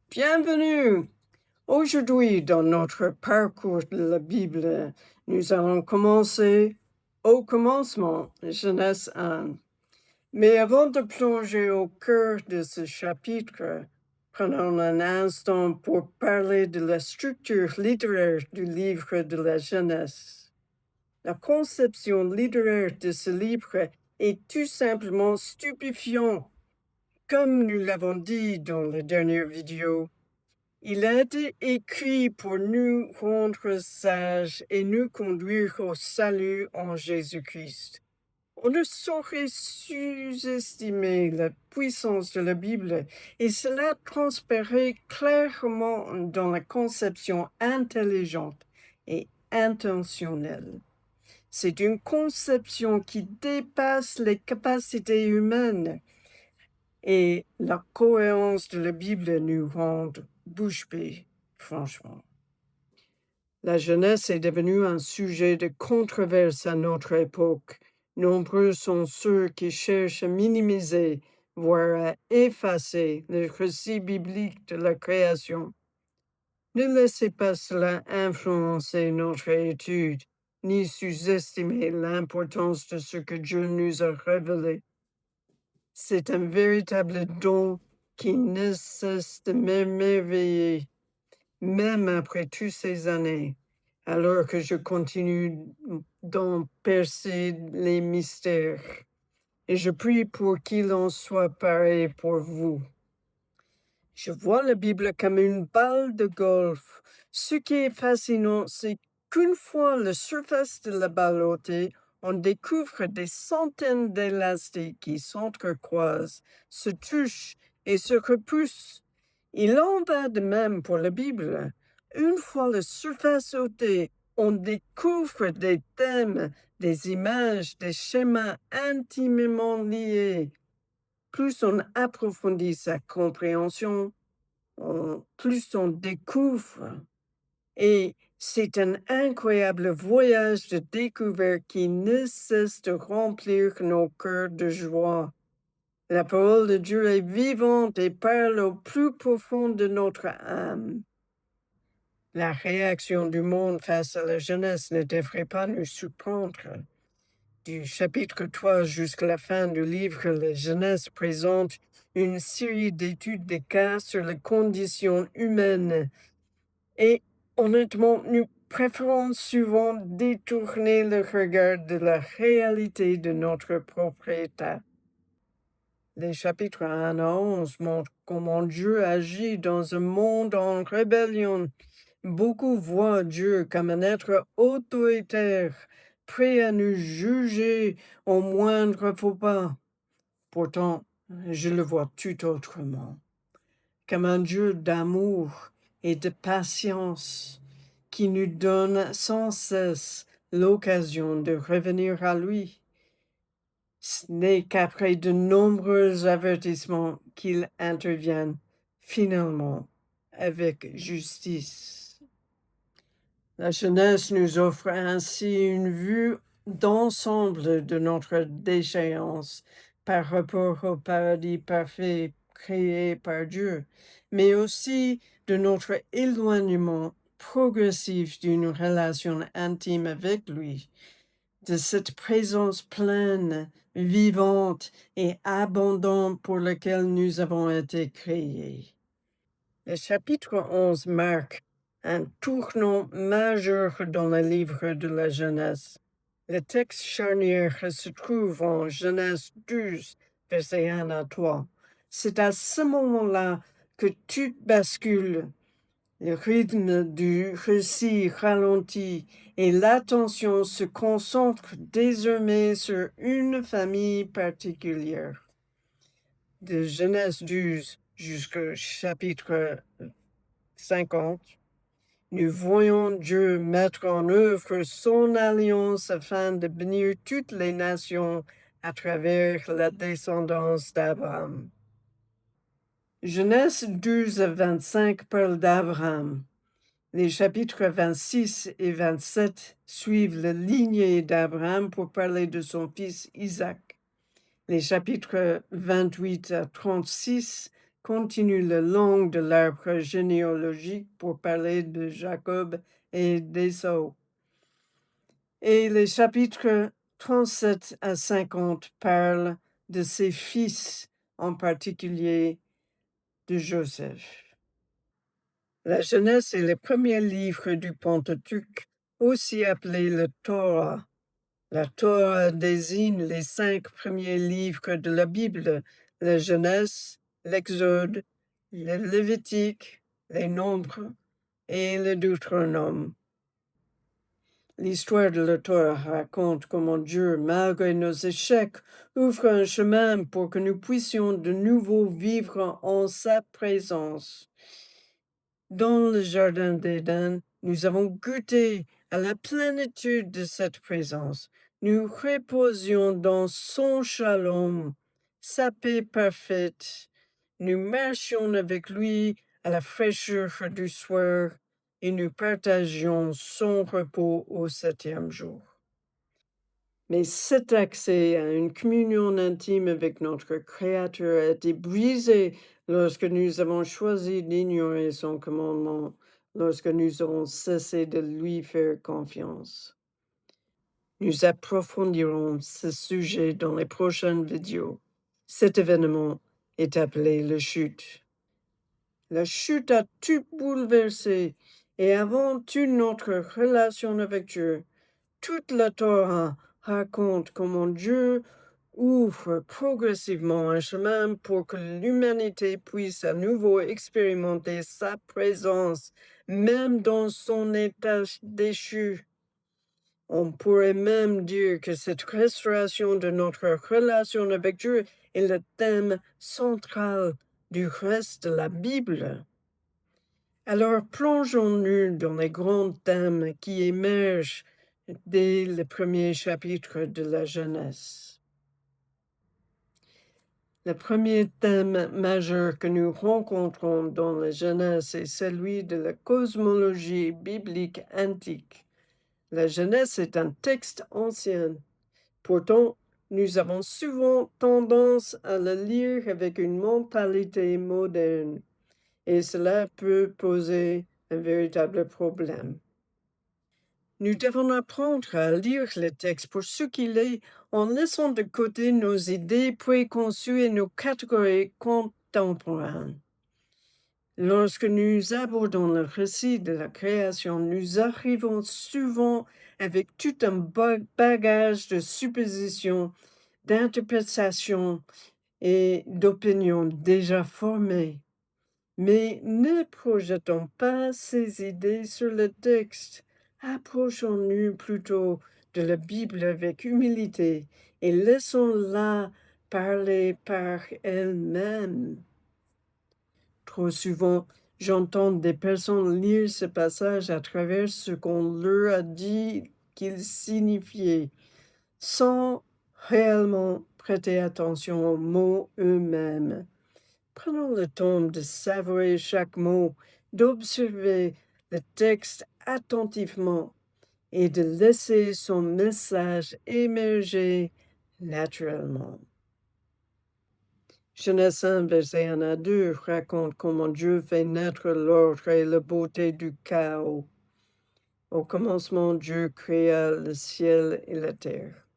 Bienvenue! Aujourd'hui, dans notre parcours de la Bible, nous allons commencer au commencement, Genèse 1. Mais avant de plonger au cœur de ce chapitre, prenons un instant pour parler de la structure littéraire du livre de la Genèse. La conception littéraire de ce livre est tout simplement stupéfiante. Comme nous l'avons dit dans la dernière vidéo, il a été écrit pour nous rendre sages et nous conduire au salut en Jésus-Christ. On ne saurait sous-estimer la puissance de la Bible et cela transparaît clairement dans la conception intelligente et intentionnelle. C'est une conception qui dépasse les capacités humaines et la cohérence de la Bible nous rend bouche bée, franchement. La jeunesse est devenue un sujet de controverse à notre époque. Nombreux sont ceux qui cherchent à minimiser, voire à effacer le récit biblique de la création. Ne laissez pas cela influencer notre étude, ni sous-estimer l'importance de ce que Dieu nous a révélé. C'est un véritable don qui ne cesse de m'émerveiller, même après toutes ces années, alors que je continue d'en percer les mystères. Et je prie pour qu'il en soit pareil pour vous. Je vois la Bible comme une balle de golf. Ce qui est fascinant, c'est qu'une fois la surface de la balle ôtée, on découvre des centaines d'élastiques qui s'entrecroisent, se touchent et se repoussent. Il en va de même pour la Bible. Une fois la surface ôtée, on découvre des thèmes, des images, des schémas intimement liés. Plus on approfondit sa compréhension, plus on découvre. Et c'est un incroyable voyage de découverte qui ne cesse de remplir nos cœurs de joie. La parole de Dieu est vivante et parle au plus profond de notre âme. La réaction du monde face à la jeunesse ne devrait pas nous surprendre. Du chapitre 3 jusqu'à la fin du livre, la jeunesse présente une série d'études de cas sur les conditions humaines. Et honnêtement, nous préférons souvent détourner le regard de la réalité de notre propre état. Les chapitres 1 à 11 montrent comment Dieu agit dans un monde en rébellion. Beaucoup voient Dieu comme un être autoritaire, prêt à nous juger au moindre faux pas. Pourtant, je le vois tout autrement, comme un Dieu d'amour et de patience qui nous donne sans cesse l'occasion de revenir à lui. Ce n'est qu'après de nombreux avertissements qu'il intervient finalement avec justice. La jeunesse nous offre ainsi une vue d'ensemble de notre déchéance par rapport au paradis parfait créé par Dieu, mais aussi de notre éloignement progressif d'une relation intime avec lui, de cette présence pleine, vivante et abondante pour laquelle nous avons été créés. Le chapitre 11 marque un tournant majeur dans le livre de la Genèse. Le texte charnière se trouve en Genèse 12, versets 1 à 3. C'est à ce moment-là que tout bascule. Le rythme du récit ralentit et l'attention se concentre désormais sur une famille particulière. De Genèse 12 jusqu'au chapitre 50, nous voyons Dieu mettre en œuvre son alliance afin de bénir toutes les nations à travers la descendance d'Abraham. Genèse 12 à 25 parle d'Abraham. Les chapitres 26 et 27 suivent la lignée d'Abraham pour parler de son fils Isaac. Les chapitres 28 à 36 continue le long de l'arbre généalogique pour parler de Jacob et d'Ésaü. Et les chapitres 37 à 50 parlent de ses fils, en particulier de Joseph. La Genèse est le premier livre du Pentateuque, aussi appelé le Torah. La Torah désigne les 5 premiers livres de la Bible, la Genèse, l'Exode, le Lévitique, les Nombres et le Deutéronome. L'histoire de la Torah raconte comment Dieu, malgré nos échecs, ouvre un chemin pour que nous puissions de nouveau vivre en sa présence. Dans le jardin d'Éden, nous avons goûté à la plénitude de cette présence. Nous reposions dans son shalom, sa paix parfaite. Nous marchions avec lui à la fraîcheur du soir et nous partagions son repos au 7e jour. Mais cet accès à une communion intime avec notre Créateur a été brisé lorsque nous avons choisi d'ignorer son commandement, lorsque nous avons cessé de lui faire confiance. Nous approfondirons ce sujet dans les prochaines vidéos. Cet événement est appelé la chute. La chute a tout bouleversé et avant toute notre relation avec Dieu. Toute la Torah raconte comment Dieu ouvre progressivement un chemin pour que l'humanité puisse à nouveau expérimenter sa présence, même dans son état déchu. On pourrait même dire que cette restauration de notre relation avec Dieu est le thème central du reste de la Bible. Alors plongeons-nous dans les grands thèmes qui émergent dès le premier chapitre de la Genèse. Le premier thème majeur que nous rencontrons dans la Genèse est celui de la cosmologie biblique antique. La Genèse est un texte ancien. Pourtant, nous avons souvent tendance à le lire avec une mentalité moderne, et cela peut poser un véritable problème. Nous devons apprendre à lire le texte pour ce qu'il est en laissant de côté nos idées préconçues et nos catégories contemporaines. Lorsque nous abordons le récit de la création, nous arrivons souvent avec tout un bagage de suppositions, d'interprétations et d'opinions déjà formées. Mais ne projetons pas ces idées sur le texte. Approchons-nous plutôt de la Bible avec humilité et laissons-la parler par elle-même. Trop souvent, j'entends des personnes lire ce passage à travers ce qu'on leur a dit qu'il signifiait, sans réellement prêter attention aux mots eux-mêmes. Prenons le temps de savourer chaque mot, d'observer le texte attentivement et de laisser son message émerger naturellement. Genèse 1, verset 1 à 2 raconte comment Dieu fait naître l'ordre et la beauté du chaos. Au commencement, Dieu créa le ciel et la terre.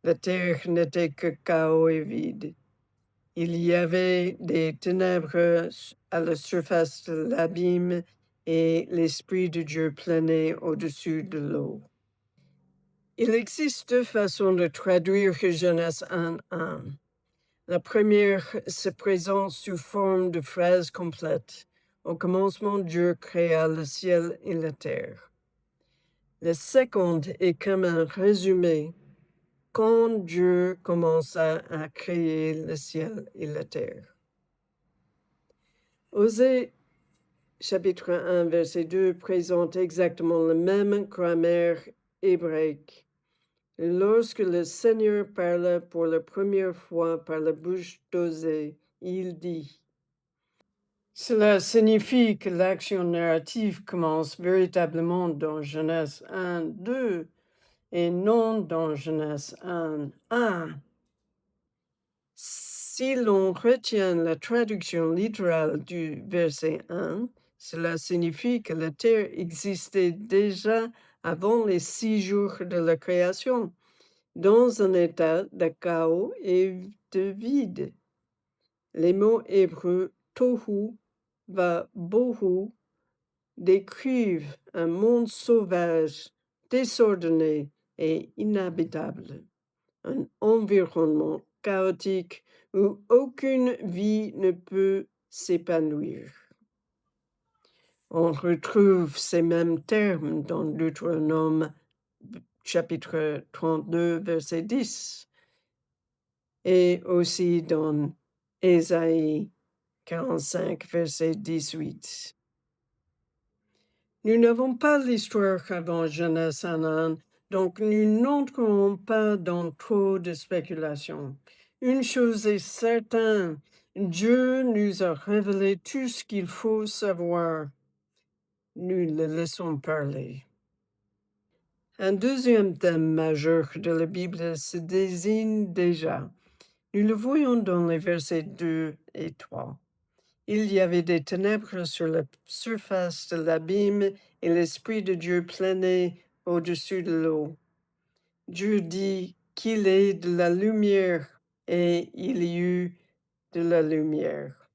La terre n'était que chaos et vide. Il y avait des ténèbres à la surface de l'abîme et l'Esprit de Dieu planait au-dessus de l'eau. Il existe deux façons de traduire Genèse 1:1. La première se présente sous forme de phrase complète. Au commencement, Dieu créa le ciel et la terre. La seconde est comme un résumé. Quand Dieu commença à créer le ciel et la terre. Osée, chapitre 1, verset 2, présente exactement la même grammaire hébraïque. Lorsque le Seigneur parla pour la première fois par la bouche d'Osée, il dit. Cela signifie que l'action narrative commence véritablement dans Genèse 1, 2 et non dans Genèse 1, 1. Si l'on retient la traduction littérale du verset 1, cela signifie que la terre existait déjà avant les 6 jours de la création, dans un état de chaos et de vide. Les mots hébreux tohu va bohu décrivent un monde sauvage, désordonné et inhabitable, un environnement chaotique où aucune vie ne peut s'épanouir. On retrouve ces mêmes termes dans Deutéronome chapitre 32, verset 10, et aussi dans Ésaïe 45, verset 18. Nous n'avons pas l'histoire avant Genèse 1, donc nous n'entrons pas dans trop de spéculation. Une chose est certaine, Dieu nous a révélé tout ce qu'il faut savoir. Nous le laissons parler. Un deuxième thème majeur de la Bible se désigne déjà. Nous le voyons dans les versets 2 et 3. Il y avait des ténèbres sur la surface de l'abîme et l'Esprit de Dieu planait au-dessus de l'eau. Dieu dit qu'il est de la lumière et il y eut de la lumière.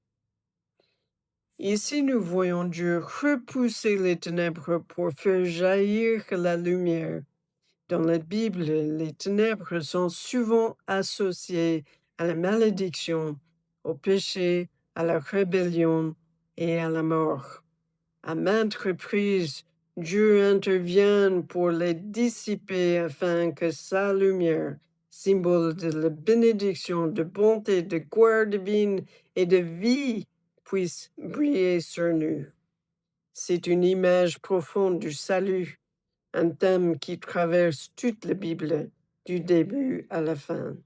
Ici, nous voyons Dieu repousser les ténèbres pour faire jaillir la lumière. Dans la Bible, les ténèbres sont souvent associées à la malédiction, au péché, à la rébellion et à la mort. À maintes reprises, Dieu intervient pour les dissiper afin que sa lumière, symbole de la bénédiction, de bonté, de gloire divine et de vie, puisse briller sur nous. C'est une image profonde du salut, un thème qui traverse toute la Bible, du début à la fin.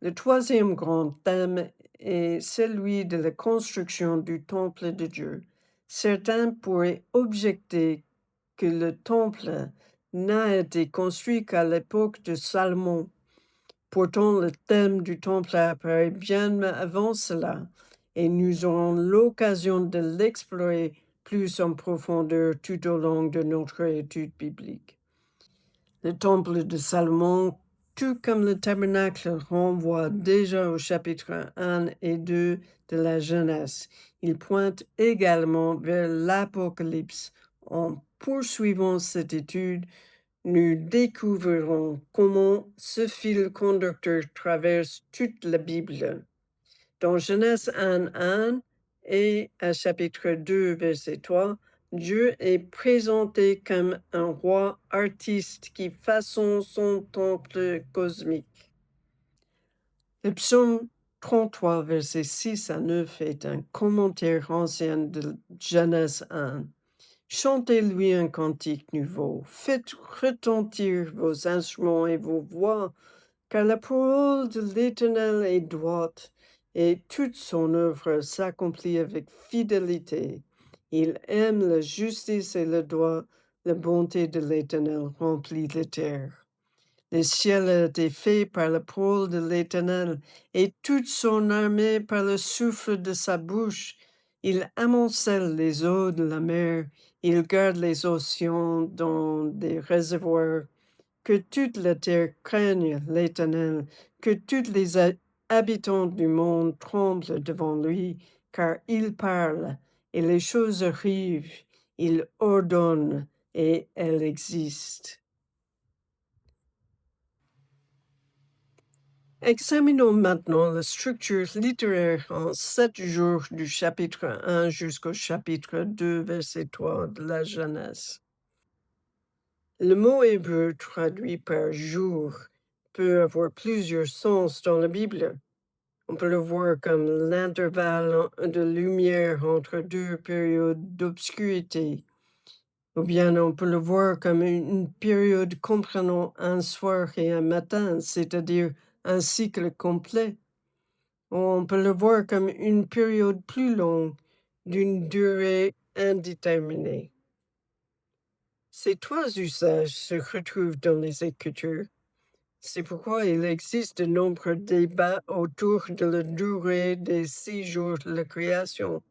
Le troisième grand thème est celui de la construction du temple de Dieu. Certains pourraient objecter que le temple n'a été construit qu'à l'époque de Salomon. Pourtant, le thème du temple apparaît bien avant cela, et nous aurons l'occasion de l'explorer plus en profondeur tout au long de notre étude biblique. Le temple de Salomon, tout comme le tabernacle, renvoie déjà au chapitre 1 et 2 de la Genèse. Il pointe également vers l'Apocalypse. En poursuivant cette étude, nous découvrirons comment ce fil conducteur traverse toute la Bible. Dans Genèse 1 et à chapitre 2, verset 3, Dieu est présenté comme un roi artiste qui façonne son temple cosmique. Le psaume 33, verset 6 à 9 est un commentaire ancien de Genèse 1. Chantez-lui un cantique nouveau, faites retentir vos instruments et vos voix, car la parole de l'Éternel est droite, et toute son œuvre s'accomplit avec fidélité. Il aime la justice et le droit, la bonté de l'Éternel remplit la terre. Le ciel a été fait par la parole de l'Éternel, et toute son armée par le souffle de sa bouche. Il amoncelle les eaux de la mer, il garde les océans dans des réservoirs. Que toute la terre craigne l'Éternel, que tous les habitants du monde tremblent devant lui, car il parle et les choses arrivent, il ordonne et elles existent. Examinons maintenant la structure littéraire en 7 jours du chapitre 1 jusqu'au chapitre 2, verset 3 de la Genèse. Le mot hébreu traduit par jour peut avoir plusieurs sens dans la Bible. On peut le voir comme l'intervalle de lumière entre deux périodes d'obscurité, ou bien on peut le voir comme une période comprenant un soir et un matin, c'est-à-dire un cycle complet. On peut le voir comme une période plus longue, d'une durée indéterminée. Ces trois usages se retrouvent dans les Écritures. C'est pourquoi il existe de nombreux débats autour de la durée des 6 jours de la création.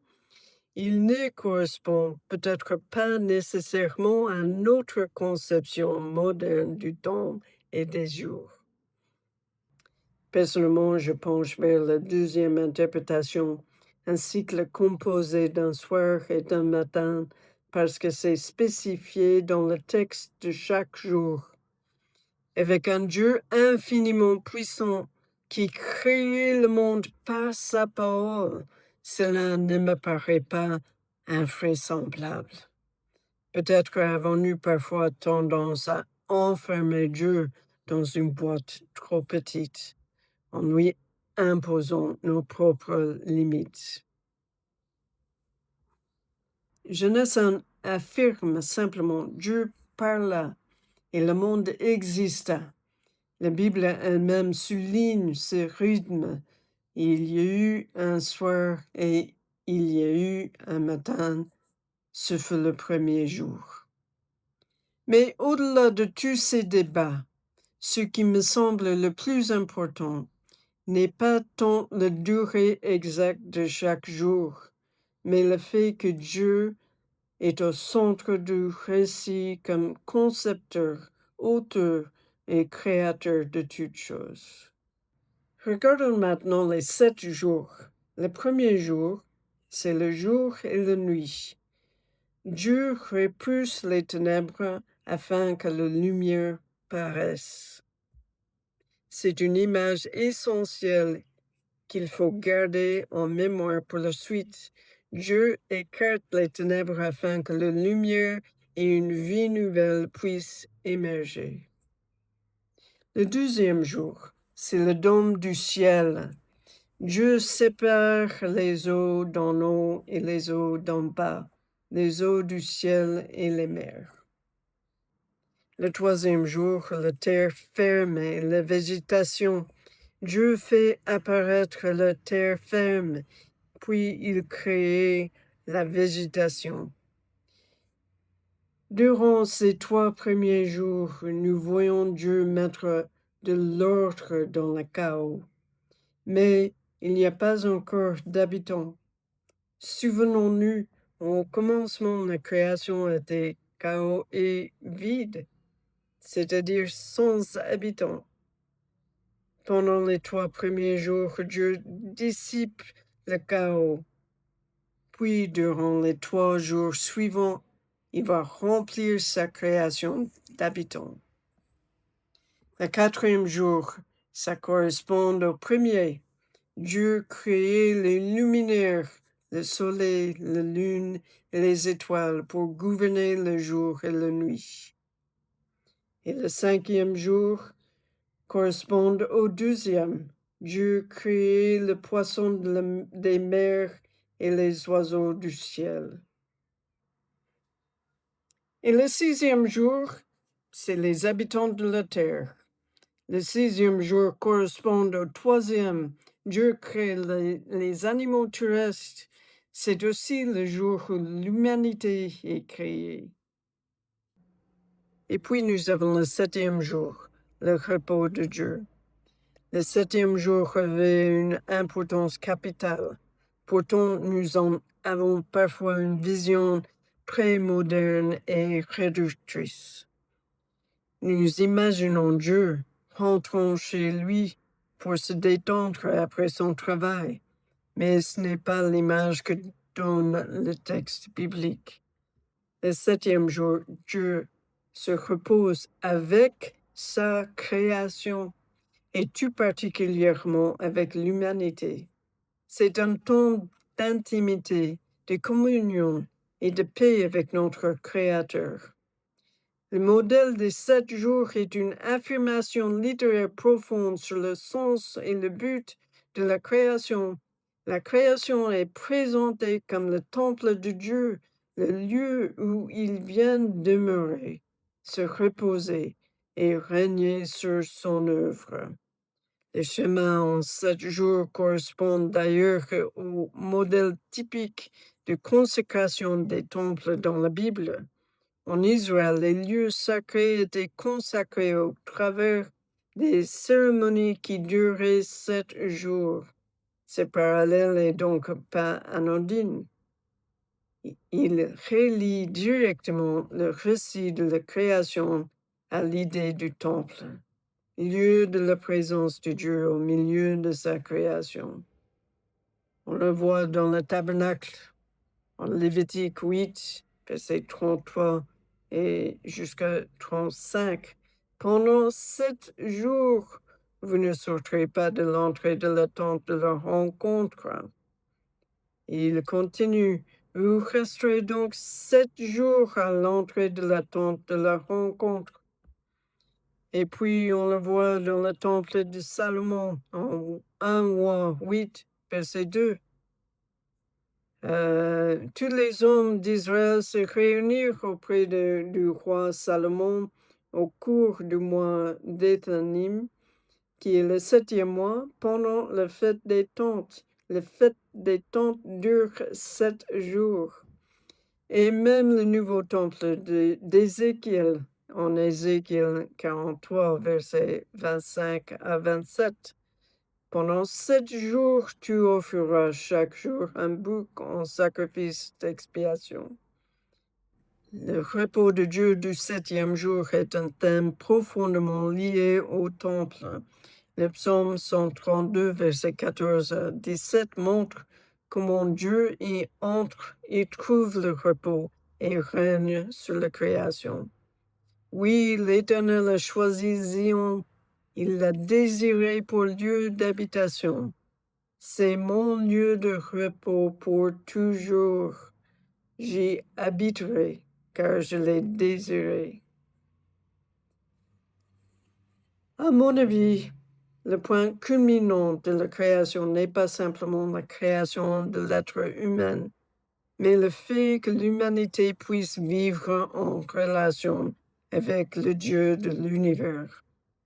Il ne correspond peut-être pas nécessairement à notre conception moderne du temps et des jours. Personnellement, je penche vers la deuxième interprétation, un cycle composé d'un soir et d'un matin, parce que c'est spécifié dans le texte de chaque jour. Avec un Dieu infiniment puissant qui crée le monde par sa parole, cela ne me paraît pas invraisemblable. Peut-être avons-nous parfois tendance à enfermer Dieu dans une boîte trop petite, en lui imposant nos propres limites. Genèse 1 affirme simplement Dieu parla et le monde exista. La Bible elle-même souligne ce rythme. Il y a eu un soir et il y a eu un matin. Ce fut le premier jour. Mais au-delà de tous ces débats, ce qui me semble le plus important n'est pas tant la durée exacte de chaque jour, mais le fait que Dieu est au centre du récit comme concepteur, auteur et créateur de toutes choses. Regardons maintenant les 7 jours. Le premier jour, c'est le jour et la nuit. Dieu repousse les ténèbres afin que la lumière paraisse. C'est une image essentielle qu'il faut garder en mémoire pour la suite. Dieu écarte les ténèbres afin que la lumière et une vie nouvelle puissent émerger. Le deuxième jour, c'est le dôme du ciel. Dieu sépare les eaux d'en haut et les eaux d'en bas, les eaux du ciel et les mers. Le troisième jour, la terre ferme et la végétation. Dieu fait apparaître la terre ferme, puis il crée la végétation. Durant ces 3 premiers jours, nous voyons Dieu mettre de l'ordre dans le chaos. Mais il n'y a pas encore d'habitants. Souvenons-nous, au commencement, la création était chaos et vide, c'est-à-dire sans habitants. Pendant les 3 premiers jours, Dieu dissipe le chaos. Puis, durant les 3 jours suivants, il va remplir sa création d'habitants. Le 4e jour, ça correspond au premier. Dieu créait les luminaires, le soleil, la lune et les étoiles pour gouverner le jour et la nuit. Et le 5e jour correspond au deuxième. Dieu créait le poisson des mers et les oiseaux du ciel. Et le 6e jour, c'est les habitants de la terre. Le 6e jour correspond au 3e. Dieu crée les animaux terrestres. C'est aussi le jour où l'humanité est créée. Et puis nous avons le 7e jour, le repos de Dieu. Le 7e jour revêt une importance capitale. Pourtant, nous en avons parfois une vision très moderne et réductrice. Nous imaginons Dieu rentrant chez lui pour se détendre après son travail, mais ce n'est pas l'image que donne le texte biblique. Le 7e jour, Dieu se repose avec sa création et tout particulièrement avec l'humanité. C'est un temps d'intimité, de communion et de paix avec notre Créateur. Le modèle des 7 jours est une affirmation littéraire profonde sur le sens et le but de la création. La création est présentée comme le temple de Dieu, le lieu où il vient demeurer, se reposer et régner sur son œuvre. Les schémas en 7 jours correspondent d'ailleurs au modèle typique de consécration des temples dans la Bible. En Israël, les lieux sacrés étaient consacrés au travers des cérémonies qui duraient 7 jours. Ce parallèle est donc pas anodin. Il relie directement le récit de la création à l'idée du temple, lieu de la présence de Dieu au milieu de sa création. On le voit dans le tabernacle, en Lévitique 8, verset 33 et jusqu'à 35. Pendant 7 jours, vous ne sortirez pas de l'entrée de la tente de la rencontre. Et il continue. Vous resterez donc 7 jours à l'entrée de la tente de la rencontre. Et puis on le voit dans le temple de Salomon, en 1 roi 8, verset 2. Tous les hommes d'Israël se réunirent auprès du roi Salomon au cours du mois d'Éthanim, qui est le 7e mois, pendant la fête des tentes. La fête des tentes dure 7 jours. Et même le nouveau temple d'Ézéchiel, en Ézéchiel 43, versets 25 à 27. Pendant 7 jours, tu offriras chaque jour un bouc en sacrifice d'expiation. Le repos de Dieu du 7e jour est un thème profondément lié au temple. Le psaume 132, versets 14 à 17 montre comment Dieu y entre et trouve le repos et règne sur la création. Oui, l'Éternel a choisi Zion, il l'a désiré pour lieu d'habitation. C'est mon lieu de repos pour toujours. J'y habiterai, car je l'ai désiré. À mon avis, le point culminant de la création n'est pas simplement la création de l'être humain, mais le fait que l'humanité puisse vivre en relation avec le Dieu de l'univers.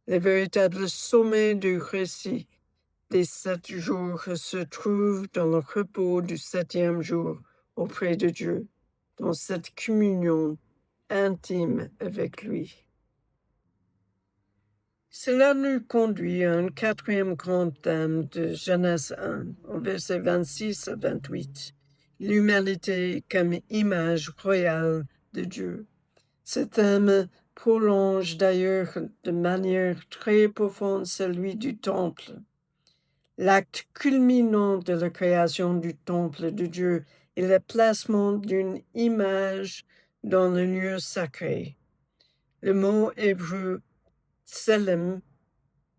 Le véritable sommet du récit des 7 jours se trouve dans le repos du 7e jour auprès de Dieu, dans cette communion intime avec lui. Cela nous conduit à un 4e grand thème de Genèse 1, au verset 26 à 28, l'humanité comme image royale de Dieu. Ce thème prolonge d'ailleurs de manière très profonde celui du temple. L'acte culminant de la création du temple de Dieu est le placement d'une image dans le lieu sacré. Le mot hébreu tselem,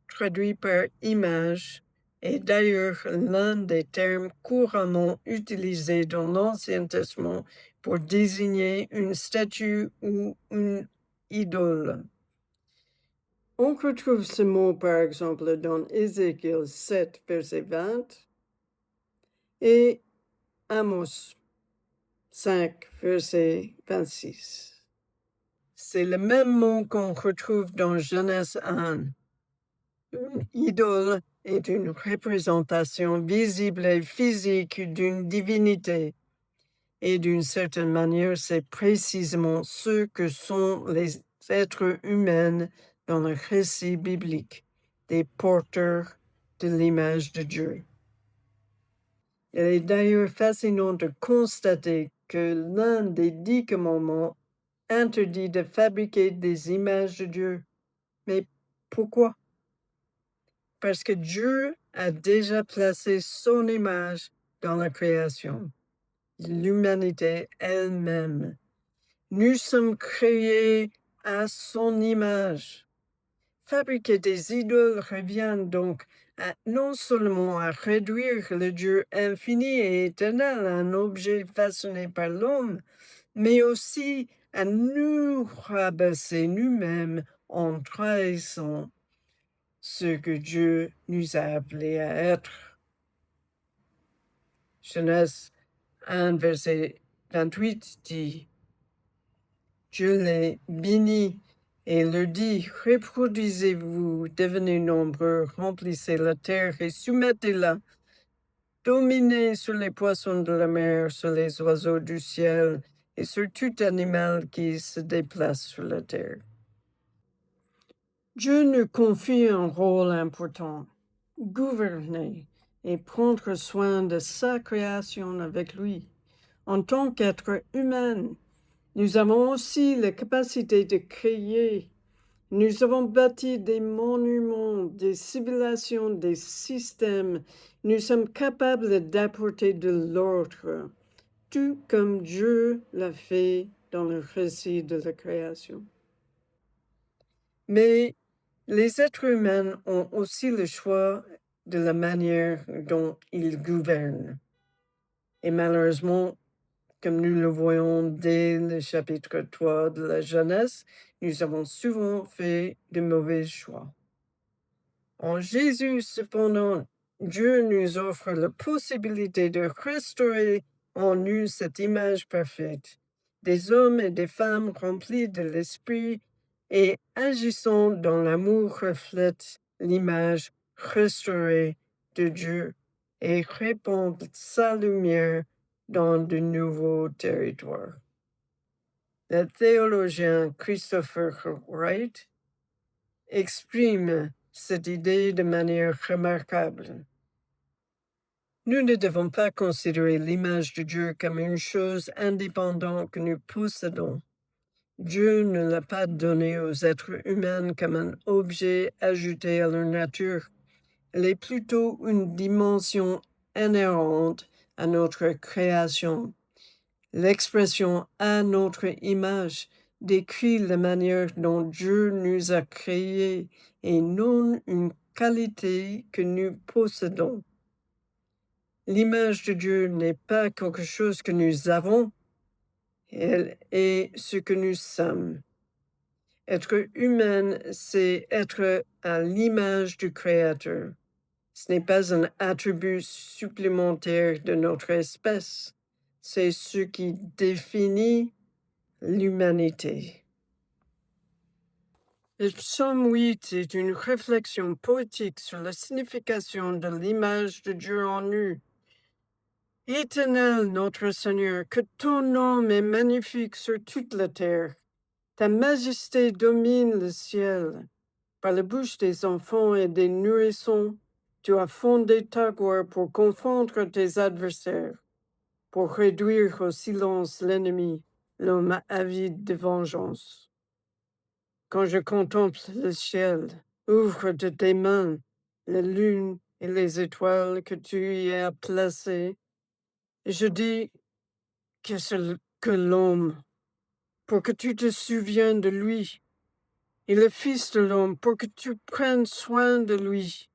traduit par image, est d'ailleurs l'un des termes couramment utilisés dans l'Ancien Testament pour désigner une statue ou une idole. On retrouve ce mot, par exemple, dans Ézéchiel 7, verset 20, et Amos 5, verset 26. C'est le même mot qu'on retrouve dans Genèse 1. Une idole est une représentation visible et physique d'une divinité. Et d'une certaine manière, c'est précisément ce que sont les êtres humains dans le récit biblique, des porteurs de l'image de Dieu. Il est d'ailleurs fascinant de constater que l'un des 10 commandements interdit de fabriquer des images de Dieu. Mais pourquoi? Parce que Dieu a déjà placé son image dans la création, l'humanité elle-même. Nous sommes créés à son image. Fabriquer des idoles revient donc non seulement à réduire le Dieu infini et éternel à un objet façonné par l'homme, mais aussi à nous rabaisser nous-mêmes en trahissant ce que Dieu nous a appelés à être. Genèse 1, verset 28 dit, Dieu les bénit et leur dit, reproduisez-vous, devenez nombreux, remplissez la terre et soumettez-la, dominez sur les poissons de la mer, sur les oiseaux du ciel et sur tout animal qui se déplace sur la terre. Dieu nous confie un rôle important, gouverner et prendre soin de sa création avec lui. En tant qu'être humain, nous avons aussi la capacité de créer. Nous avons bâti des monuments, des civilisations, des systèmes. Nous sommes capables d'apporter de l'ordre, tout comme Dieu l'a fait dans le récit de la création. Mais les êtres humains ont aussi le choix de la manière dont ils gouvernent. Et malheureusement, comme nous le voyons dès le chapitre 3 de la Genèse, nous avons souvent fait de mauvais choix. En Jésus, cependant, Dieu nous offre la possibilité de restaurer en nous cette image parfaite, des hommes et des femmes remplis de l'Esprit et agissant dans l'amour reflètent l'image restaurée de Dieu et répandent sa lumière dans de nouveaux territoires. Le théologien Christopher Wright exprime cette idée de manière remarquable. Nous ne devons pas considérer l'image de Dieu comme une chose indépendante que nous possédons. Dieu ne l'a pas donnée aux êtres humains comme un objet ajouté à leur nature. Elle est plutôt une dimension inhérente à notre création. L'expression « à notre image » décrit la manière dont Dieu nous a créés et non une qualité que nous possédons. L'image de Dieu n'est pas quelque chose que nous avons, elle est ce que nous sommes. Être humain, c'est être à l'image du Créateur. Ce n'est pas un attribut supplémentaire de notre espèce, c'est ce qui définit l'humanité. Le psaume 8 est une réflexion poétique sur la signification de l'image de Dieu en nous. Éternel notre Seigneur, que ton nom est magnifique sur toute la terre. Ta majesté domine le ciel. Par la bouche des enfants et des nourrissons, tu as fondé ta gloire pour confondre tes adversaires, pour réduire au silence l'ennemi, l'homme avide de vengeance. Quand je contemple le ciel, ouvre de tes mains la lune et les étoiles que tu y as placées, et je dis que c'est que l'homme, pour que tu te souviennes de lui, et le Fils de l'homme, pour que tu prennes soin de lui.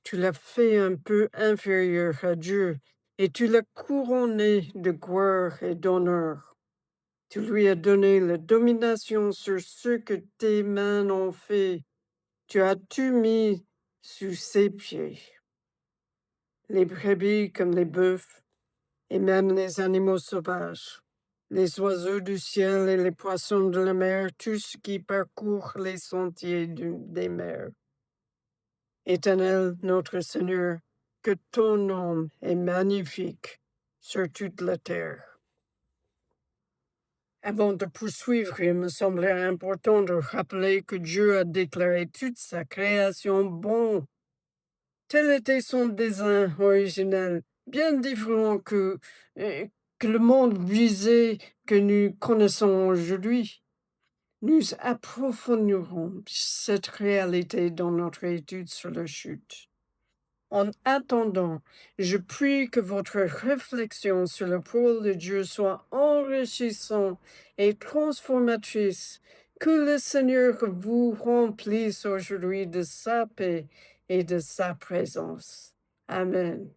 Tu l'as fait un peu inférieur à Dieu, et tu l'as couronné de gloire et d'honneur. Tu lui as donné la domination sur ce que tes mains ont fait. Tu as tout mis sous ses pieds. Les brebis comme les bœufs, et même les animaux sauvages, les oiseaux du ciel et les poissons de la mer, tout ce qui parcourt les sentiers des mers. Éternel notre Seigneur, que ton nom est magnifique sur toute la terre. Avant de poursuivre, il me semblait important de rappeler que Dieu a déclaré toute sa création bon. Tel était son dessein originel, bien différent que le monde brisé que nous connaissons aujourd'hui. Nous approfondirons cette réalité dans notre étude sur la chute. En attendant, je prie que votre réflexion sur le rôle de Dieu soit enrichissante et transformatrice, que le Seigneur vous remplisse aujourd'hui de sa paix et de sa présence. Amen.